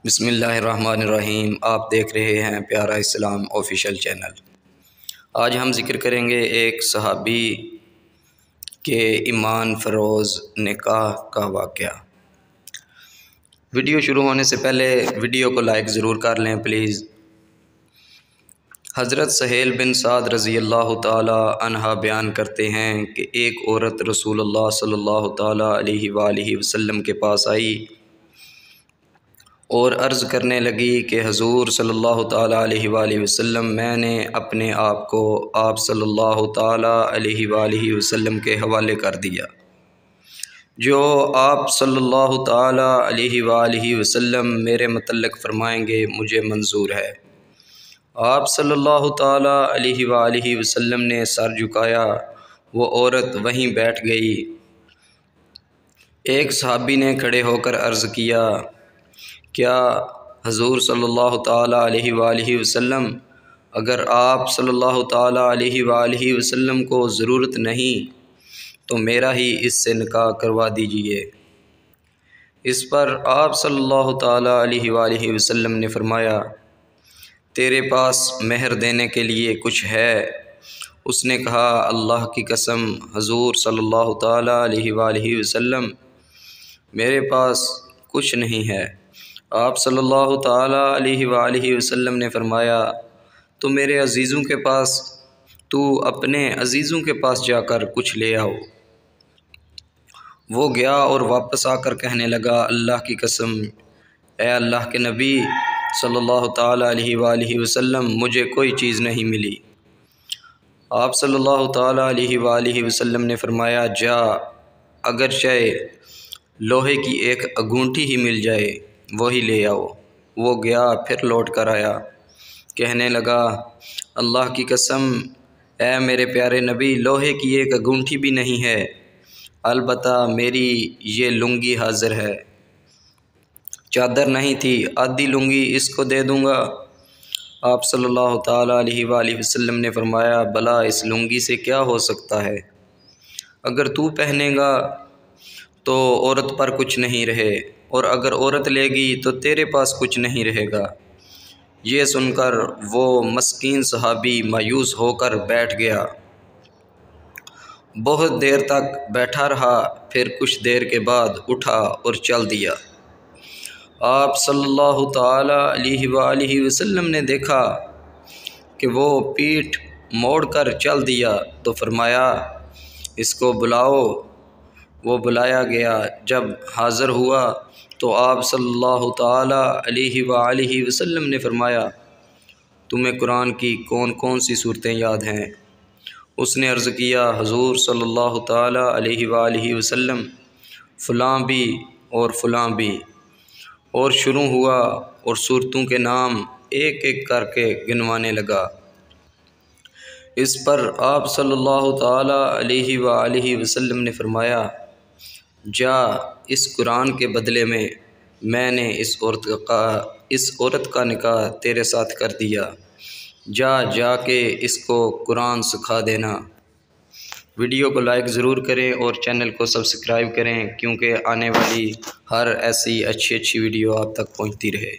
बिस्मिल्लाहिर्रहमानिर्रहीम। आप देख रहे हैं प्यारा इस्लाम ऑफिशियल चैनल। आज हम ज़िक्र करेंगे एक सहाबी के ईमान फ़रोज़ निकाह का वाक़या। वीडियो शुरू होने से पहले वीडियो को लाइक ज़रूर कर लें प्लीज़। हज़रत सहेल बिन साद रज़ी अल्लाह ताला अन्हा बयान करते हैं कि एक औरत रसूलुल्लाह सल्लल्लाहु ताला अलैहि वसल्लम के पास आई और अर्ज़ करने लगी कि हज़ूर सल्लल्लाहु ताला अलैहि वसल्लम, मैंने अपने आप को आप सल्लल्लाहु ताला अलैहि वसल्लम के हवाले कर दिया। जो आप सल्लल्लाहु ताला अलैहि वसल्लम मेरे मतलब फ़रमाएंगे मुझे मंजूर है। आप सल्लल्लाहु ताला अलैहि वसल्लम ने सर झुकाया। वो औरत वहीं बैठ गई। एक सहाबी ने खड़े होकर अर्ज़ किया, क्या हज़ूर सल्लल्लाहु ताला अलैहि वसल्लम, अगर आप सल्लल्लाहु ताला अलैहि वसल्लम को ज़रूरत नहीं तो मेरा ही इससे निकाह करवा दीजिए। इस पर आप सल्लल्लाहु ताला अलैहि वसल्लम ने फ़रमाया, तेरे पास मेहर देने के लिए कुछ है? उसने कहा, अल्लाह की कसम हज़ूर सल्लल्लाहु ताला अलैहि वसल्लम, मेरे पास कुछ नहीं है। आप सल्लल्लाहु ताला अलैहि वसल्लम ने फ़रमाया, तो मेरे अज़ीज़ों के पास, तू अपने अज़ीज़ों के पास जाकर कुछ ले आओ। वो गया और वापस आकर कहने लगा, अल्लाह की कसम, ए अल्लाह के नबी सल्लल्लाहु ताला अलैहि वसल्लम, मुझे कोई चीज़ नहीं मिली। आप सल्लल्लाहु ताला अलैहि वसल्लम ने फ़रमाया, जा, अगर चाहे लोहे की एक अंगूठी ही मिल जाए वही ले आओ। वो गया, फिर लौट कर आया, कहने लगा, अल्लाह की कसम, ऐ मेरे प्यारे नबी, लोहे की एक अंगूठी भी नहीं है, अलबत्ता मेरी ये लुंगी हाज़िर है। चादर नहीं थी, आधी लुंगी इसको दे दूँगा। आप सल्लल्लाहु ताला अलैहि वसल्लम ने फ़रमाया, भला इस लुंगी से क्या हो सकता है? अगर तू पहनेगा तो औरत पर कुछ नहीं रहे, और अगर औरत लेगी तो तेरे पास कुछ नहीं रहेगा। ये सुनकर वो मस्कीन सहाबी मायूस होकर बैठ गया। बहुत देर तक बैठा रहा, फिर कुछ देर के बाद उठा और चल दिया। आप सल्लल्लाहु ताला अलैहि वसल्लम ने देखा कि वो पीठ मोड़कर चल दिया, तो फरमाया, इसको बुलाओ। वो बुलाया गया। जब हाज़िर हुआ तो आप सल्लल्लाहु ताला अलैहि वसल्लम ने फ़रमाया, तुम्हें कुरान की कौन कौन सी सूरतें याद हैं? उसने अर्ज़ किया, हज़ूर सल्लल्लाहु ताला अलैहि वसल्लम, फ़लाँ भी और फ़लाँ भी, और शुरू हुआ और सूरतों के नाम एक एक करके गिनवाने लगा। इस पर आप सल्लल्लाहु ताला अलैहि वसल्लम ने फ़रमाया, जा, इस कुरान के बदले में मैंने इस औरत का निकाह तेरे साथ कर दिया। जाके इसको कुरान सिखा देना। वीडियो को लाइक ज़रूर करें और चैनल को सब्सक्राइब करें, क्योंकि आने वाली हर ऐसी अच्छी वीडियो आप तक पहुंचती रहे।